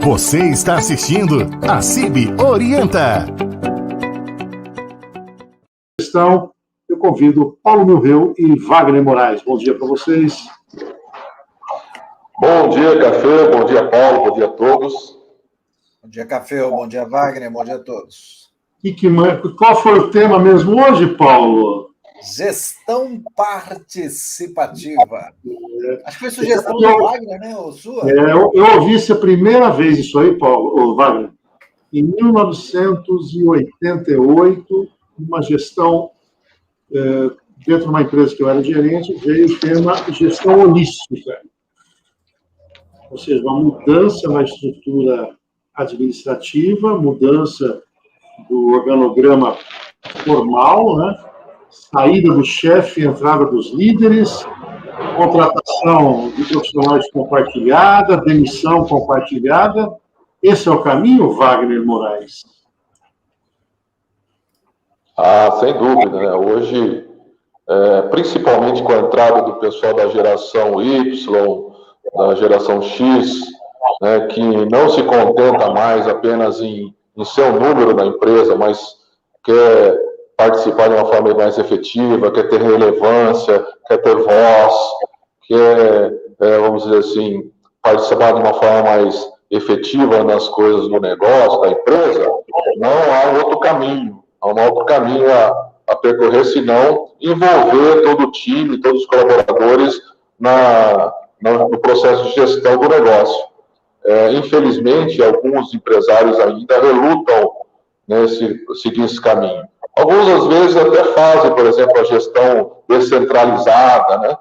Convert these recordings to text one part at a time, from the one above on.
Você está assistindo a CIB Orienta. Eu convido Paulo Milreu e Wagner Moraes. Bom dia para vocês. Bom dia, Café. Bom dia, Paulo. Bom dia a todos. Bom dia, Café. Bom dia, Wagner. Bom dia a todos. Qual foi o tema mesmo hoje, Paulo? Gestão participativa. Acho que foi sugestão do Wagner, né? Ou sua? Eu ouvi isso a primeira vez, isso aí, Paulo, Wagner, em 1988, uma gestão, dentro de uma empresa que eu era gerente, veio o tema gestão holística. Ou seja, uma mudança na estrutura administrativa, mudança do organograma formal, né? Saída do chefe, entrada dos líderes, contratação de profissionais compartilhada, demissão compartilhada. Esse é o caminho, Wagner Moraes? Sem dúvida, né? Hoje, principalmente com a entrada do pessoal da geração Y, da geração X, né, que não se contenta mais apenas em ser um número da empresa, mas quer participar de uma forma mais efetiva, quer ter relevância, quer ter voz, quer, vamos dizer assim, participar de uma forma mais efetiva nas coisas do negócio, da empresa, não há outro caminho. Não há outro caminho a percorrer, senão envolver todo o time, todos os colaboradores no processo de gestão do negócio. Infelizmente, alguns empresários ainda relutam seguir esse caminho. Alguns, às vezes, até fazem, por exemplo, a gestão descentralizada, né?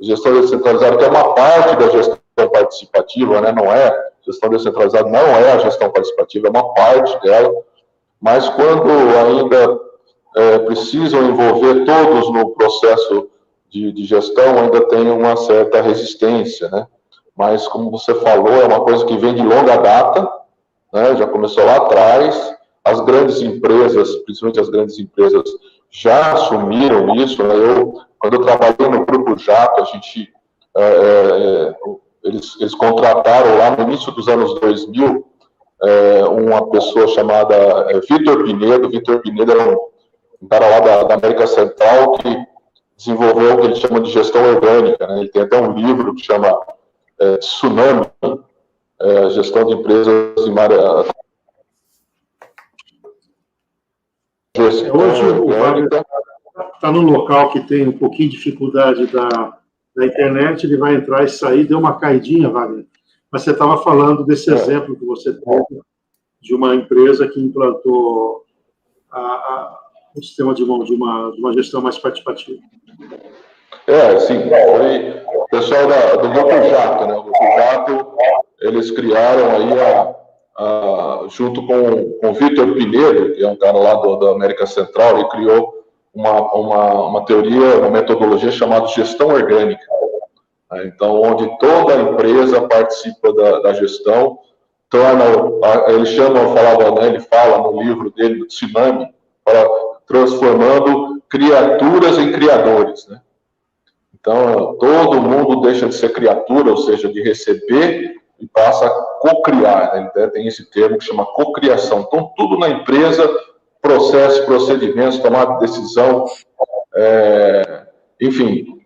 Gestão descentralizada, que é uma parte da gestão participativa, né? Não é, gestão descentralizada não é a gestão participativa, é uma parte dela, mas quando ainda precisam envolver todos no processo de gestão, ainda tem uma certa resistência, né? Mas, como você falou, é uma coisa que vem de longa data, né? Já começou lá atrás. As grandes empresas, principalmente as grandes empresas, já assumiram isso, né? Quando eu trabalhei no Grupo Jato, eles contrataram lá no início dos anos 2000 uma pessoa chamada Vitor Pinedo. Vitor Pinedo era um cara lá da América Central que desenvolveu o que ele chama de gestão orgânica, né? Ele tem até um livro que chama Tsunami, gestão de empresas em área. Hoje o Wagner está num local que tem um pouquinho de dificuldade da internet, ele vai entrar e sair, deu uma caidinha, Wagner. Mas você estava falando desse exemplo que você teve de uma empresa que implantou o sistema de uma gestão mais participativa. Sim, foi o pessoal do Grupo Jato, né? O Grupo Jato, eles criaram aí junto com o Vitor Pinedo, que é um cara lá da América Central, ele criou uma teoria, uma metodologia chamada gestão orgânica. Então, onde toda a empresa participa da gestão, ele fala no livro dele, do Tsunami, transformando criaturas em criadores, né? Então, todo mundo deixa de ser criatura, ou seja, de receber, e passa a co-criar, né? Ele tem esse termo que chama co-criação. Então, tudo na empresa, processos, procedimentos, tomada de decisão, enfim,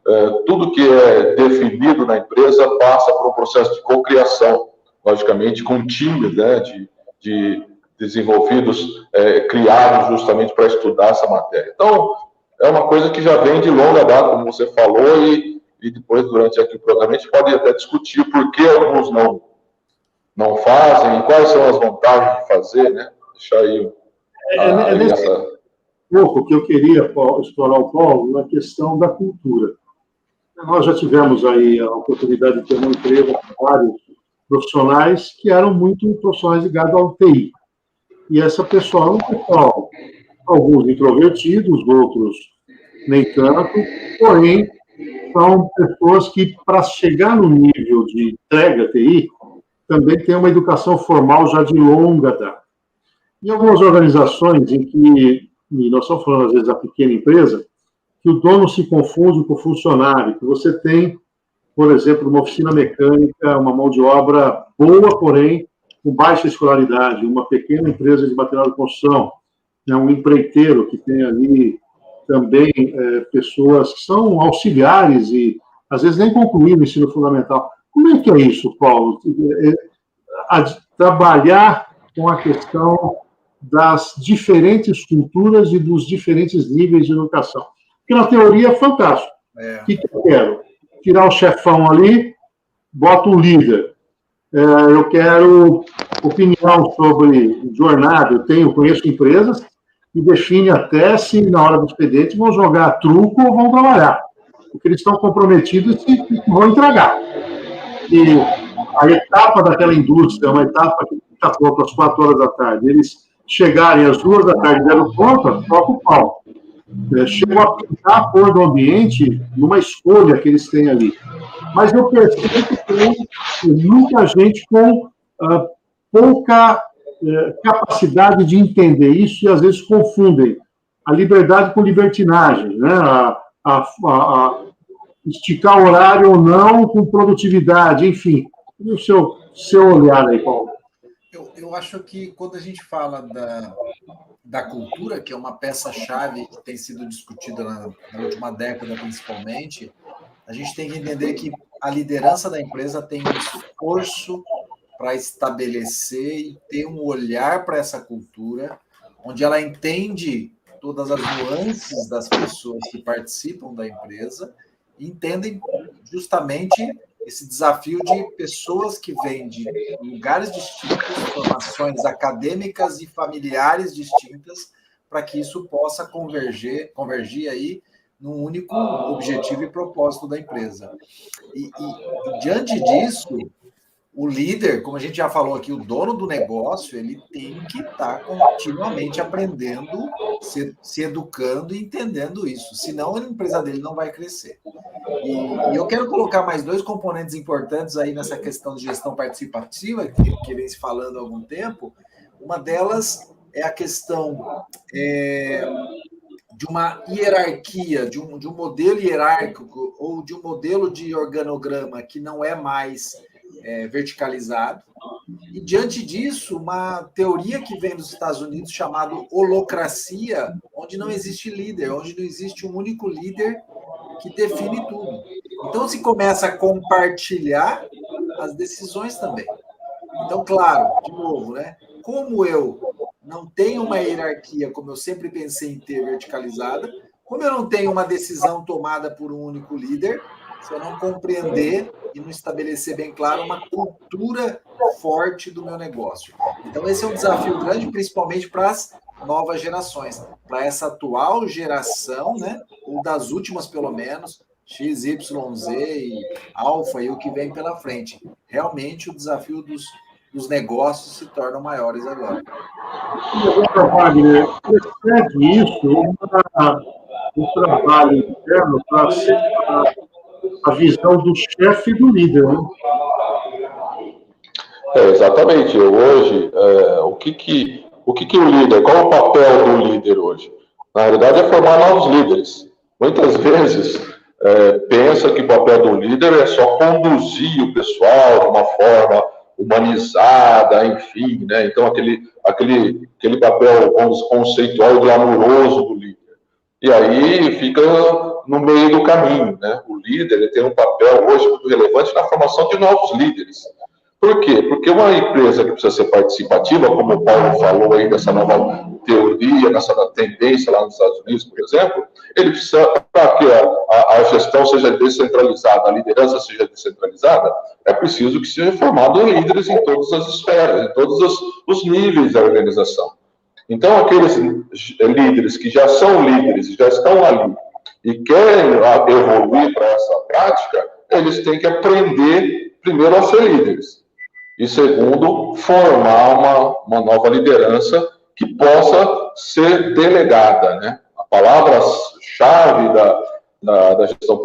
tudo que é definido na empresa passa por um processo de co-criação, logicamente, com times, né, de desenvolvidos, criados justamente para estudar essa matéria. Então, é uma coisa que já vem de longa data, como você falou, e depois, durante aqui o programa, a gente pode até discutir por que alguns não fazem, e quais são as vantagens de fazer, né? Deixar aí pouco que eu queria explorar o Paulo na questão da cultura. Nós já tivemos aí a oportunidade de ter uma empresa com vários profissionais que eram muito profissionais ligados ao TI. E essa pessoa é um pessoal, alguns introvertidos, outros nem tanto, porém, são pessoas que, para chegar no nível de entrega TI, também tem uma educação formal já de longa data. Em algumas organizações em que, e nós estamos falando às vezes da pequena empresa, que o dono se confunde com o funcionário, que você tem, por exemplo, uma oficina mecânica, uma mão de obra boa, porém com baixa escolaridade, uma pequena empresa de material de construção, né, um empreiteiro que tem ali também pessoas que são auxiliares e, às vezes, nem concluíram o ensino fundamental. Como é que é isso, Paulo? Trabalhar com a questão das diferentes culturas e dos diferentes níveis de educação. Porque, na teoria, é fantástico. O que eu quero? Tirar o chefão ali, boto um líder. Eu quero opinião sobre jornada. Eu conheço empresas que definem até se, na hora do expediente, vão jogar truco ou vão trabalhar. Porque eles estão comprometidos e vão entregar. E a etapa daquela indústria é uma etapa que está pronta às 4 horas da tarde. Eles chegarem às 2 da tarde e deram pronta, toca o pau. Chegam a pintar a cor do ambiente numa escolha que eles têm ali. Mas eu percebo que tem muita gente com pouca capacidade de entender isso e, às vezes, confundem a liberdade com libertinagem, né? Esticar o horário ou não com produtividade, enfim. E o seu olhar aí, Paulo? Eu acho que quando a gente fala da cultura, que é uma peça-chave que tem sido discutida na última década, principalmente, a gente tem que entender que a liderança da empresa tem um esforço para estabelecer e ter um olhar para essa cultura, onde ela entende todas as nuances das pessoas que participam da empresa e entendem justamente esse desafio de pessoas que vêm de lugares distintos, formações acadêmicas e familiares distintas, para que isso possa convergir aí num único objetivo e propósito da empresa. E diante disso, o líder, como a gente já falou aqui, o dono do negócio, ele tem que estar continuamente aprendendo, se educando e entendendo isso. Senão, a empresa dele não vai crescer. E eu quero colocar mais 2 componentes importantes aí nessa questão de gestão participativa, que vem se falando há algum tempo. Uma delas é a questão de uma hierarquia, de um modelo hierárquico ou de um modelo de organograma que não é mais verticalizado. E, diante disso, uma teoria que vem dos Estados Unidos chamada holocracia, onde não existe líder, onde não existe um único líder que define tudo. Então, se começa a compartilhar as decisões também. Então, claro, de novo, né? Como eu não tenho uma hierarquia, como eu sempre pensei em ter verticalizada, como eu não tenho uma decisão tomada por um único líder, se eu não compreender e não estabelecer bem claro uma cultura forte do meu negócio. Então, esse é um desafio grande, principalmente para as novas gerações, para essa atual geração, né, ou das últimas, pelo menos, X, Y, Z e Alfa e o que vem pela frente. Realmente, o desafio dos negócios se tornam maiores agora. Wagner, percebe isso um trabalho interno para ser a visão do chefe e do líder, né? Exatamente. Hoje, o que o líder, qual é o papel do líder hoje? Na realidade, é formar novos líderes. Muitas vezes, pensa que o papel do líder é só conduzir o pessoal de uma forma humanizada, enfim, né? Então, aquele papel conceitual e glamouroso do líder. E aí fica no meio do caminho, né? O líder ele tem um papel hoje muito relevante na formação de novos líderes. Por quê? Porque uma empresa que precisa ser participativa, como o Paulo falou aí dessa nova teoria, dessa tendência lá nos Estados Unidos, por exemplo, ele precisa, para que a gestão seja descentralizada, a liderança seja descentralizada, é preciso que sejam formados líderes em todas as esferas, em todos os níveis da organização. Então, aqueles líderes que já são líderes e já estão ali e querem evoluir para essa prática, eles têm que aprender, primeiro, a ser líderes. E, segundo, formar uma nova liderança que possa ser delegada, né? A palavra-chave da gestão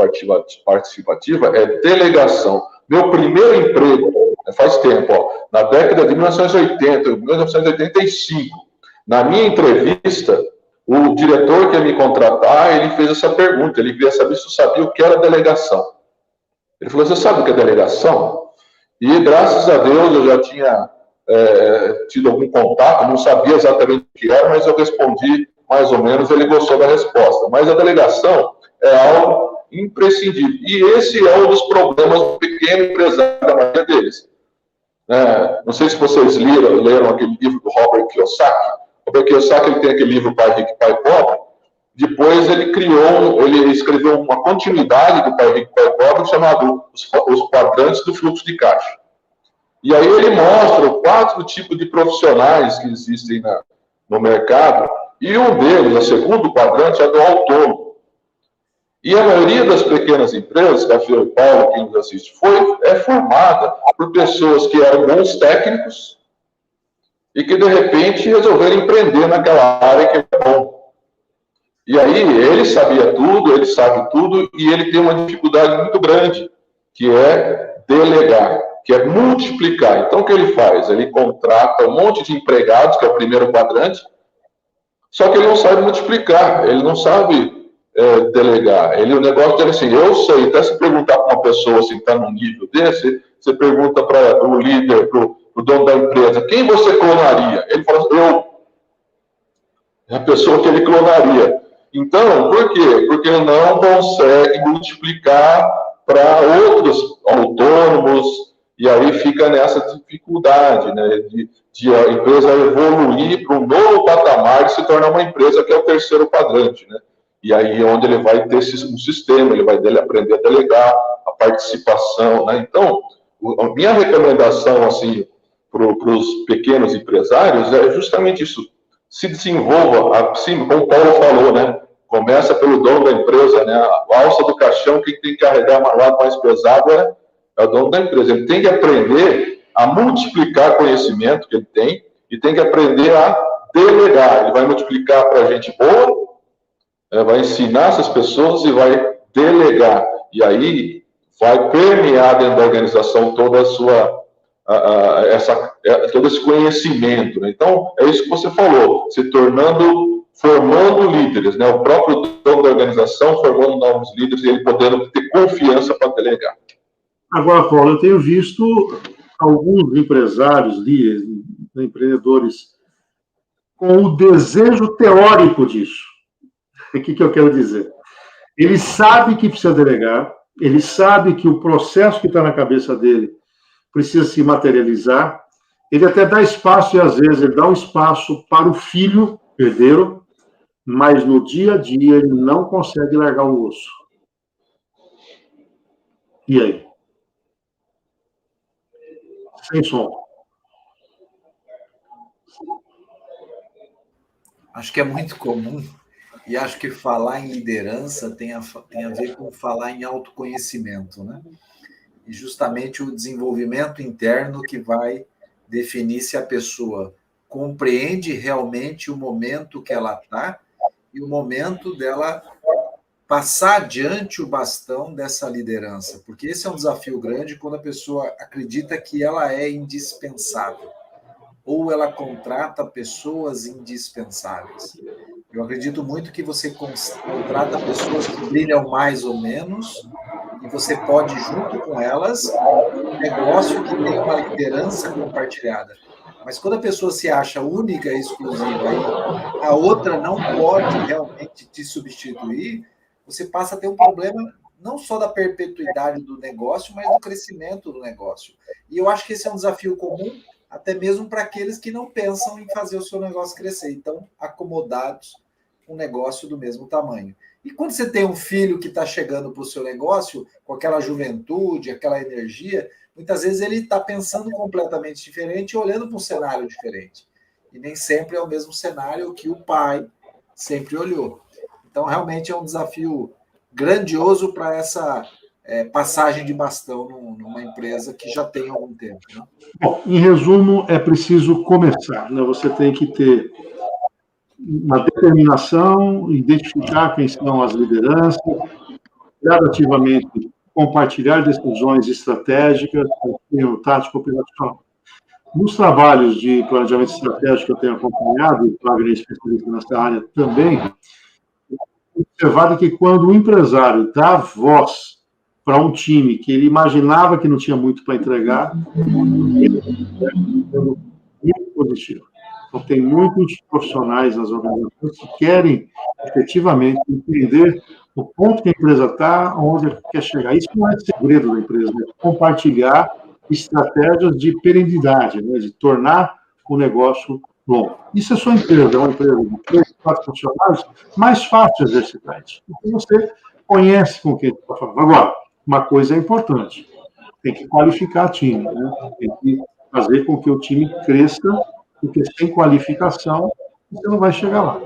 participativa é delegação. Meu primeiro emprego, faz tempo, na década de 1980, 1985, na minha entrevista, o diretor que ia me contratar, ele fez essa pergunta, ele queria saber se eu sabia o que era delegação. Ele falou, você sabe o que é delegação? E, graças a Deus, eu já tinha tido algum contato, não sabia exatamente o que era, mas eu respondi mais ou menos, ele gostou da resposta. Mas a delegação é algo imprescindível. E esse é um dos problemas do pequeno empresário, da maioria deles. Não sei se vocês leram aquele livro do Robert Kiyosaki. Robert Kiyosaki, ele tem aquele livro Pai Rico e Pai Pobre. Depois ele escreveu uma continuidade do Pai Rico e Pai Pobre, chamado Os Quadrantes do Fluxo de Caixa. E aí ele mostra 4 tipos de profissionais que existem no mercado, e um deles, o segundo quadrante, é do autônomo. E a maioria das pequenas empresas, que a Fio e Paulo, que nos assiste, é formada por pessoas que eram bons técnicos e que, de repente, resolveram empreender naquela área que é bom. E aí, ele sabia tudo, ele sabe tudo, e ele tem uma dificuldade muito grande, que é delegar, que é multiplicar. Então, o que ele faz? Ele contrata um monte de empregados, que é o primeiro quadrante, só que ele não sabe multiplicar, ele não sabe delegar. O negócio dele é assim, eu sei, até se perguntar para uma pessoa assim, que está num nível desse, você pergunta para o líder, para o dono da empresa, quem você clonaria? Ele fala assim, eu. É a pessoa que ele clonaria. Então, por quê? Porque ele não consegue multiplicar para outros autônomos, e aí fica nessa dificuldade, né, de a empresa evoluir para um novo patamar e se tornar uma empresa que é o terceiro quadrante, né? E aí é onde ele vai ter um sistema, ele vai aprender a delegar, a participação, né? Então, a minha recomendação, assim, para os pequenos empresários é justamente isso. Se desenvolva, assim, como o Paulo falou, né? Começa pelo dono da empresa, né? A alça do caixão, quem tem que carregar o lado mais pesado é o dono da empresa. Ele tem que aprender a multiplicar conhecimento que ele tem e tem que aprender a delegar. Ele vai multiplicar para gente boa, vai ensinar essas pessoas e vai delegar. E aí vai permear dentro da organização toda a sua todo esse conhecimento, né? Então, é isso que você falou, formando líderes, né? O próprio dono da organização formando novos líderes e ele podendo ter confiança para delegar. Agora, Paulo, eu tenho visto alguns empresários, líderes, empreendedores, com o desejo teórico disso. O que eu quero dizer? Ele sabe que precisa delegar, ele sabe que o processo que está na cabeça dele precisa se materializar, ele até dá espaço, e às vezes ele dá um espaço para o filho herdeiro, mas no dia a dia ele não consegue largar o osso. E aí? Sem som. Acho que é muito comum, e acho que falar em liderança tem a ver com falar em autoconhecimento, né? E justamente o desenvolvimento interno que vai definir se a pessoa compreende realmente o momento que ela está e o momento dela passar adiante o bastão dessa liderança, porque esse é um desafio grande quando a pessoa acredita que ela é indispensável, ou ela contrata pessoas indispensáveis. Eu acredito muito que você contrata pessoas que brilham mais ou menos, e você pode, junto com elas, um negócio que tem uma liderança compartilhada. Mas quando a pessoa se acha única e exclusiva e a outra não pode realmente te substituir, você passa a ter um problema não só da perpetuidade do negócio, mas do crescimento do negócio. E eu acho que esse é um desafio comum, até mesmo para aqueles que não pensam em fazer o seu negócio crescer, então acomodados com um negócio do mesmo tamanho. E quando você tem um filho que está chegando para o seu negócio, com aquela juventude, aquela energia, muitas vezes ele está pensando completamente diferente e olhando para um cenário diferente. E nem sempre é o mesmo cenário que o pai sempre olhou. Então, realmente é um desafio grandioso para essa passagem de bastão numa empresa que já tem algum tempo, né? Bom, em resumo, é preciso começar, né? Você tem que ter uma determinação, identificar quem são as lideranças, gradativamente compartilhar decisões estratégicas, tático operacional. Nos trabalhos de planejamento estratégico que eu tenho acompanhado, e o Wagner é especialista nessa área também, observado que quando o empresário dá voz para um time que ele imaginava que não tinha muito para entregar, ele muito positiva. Então, tem muitos profissionais nas organizações que querem efetivamente entender o ponto que a empresa está, onde quer chegar. Isso não é segredo da empresa, é compartilhar estratégias de perenidade, né, de tornar o negócio longo. Isso é sua empresa, é uma empresa de 3, 4 funcionários, mais fácil exercitar isso. Porque você conhece com quem está falando. Agora, uma coisa é importante, tem que qualificar o time, né? Tem que fazer com que o time cresça, porque sem qualificação você não vai chegar lá.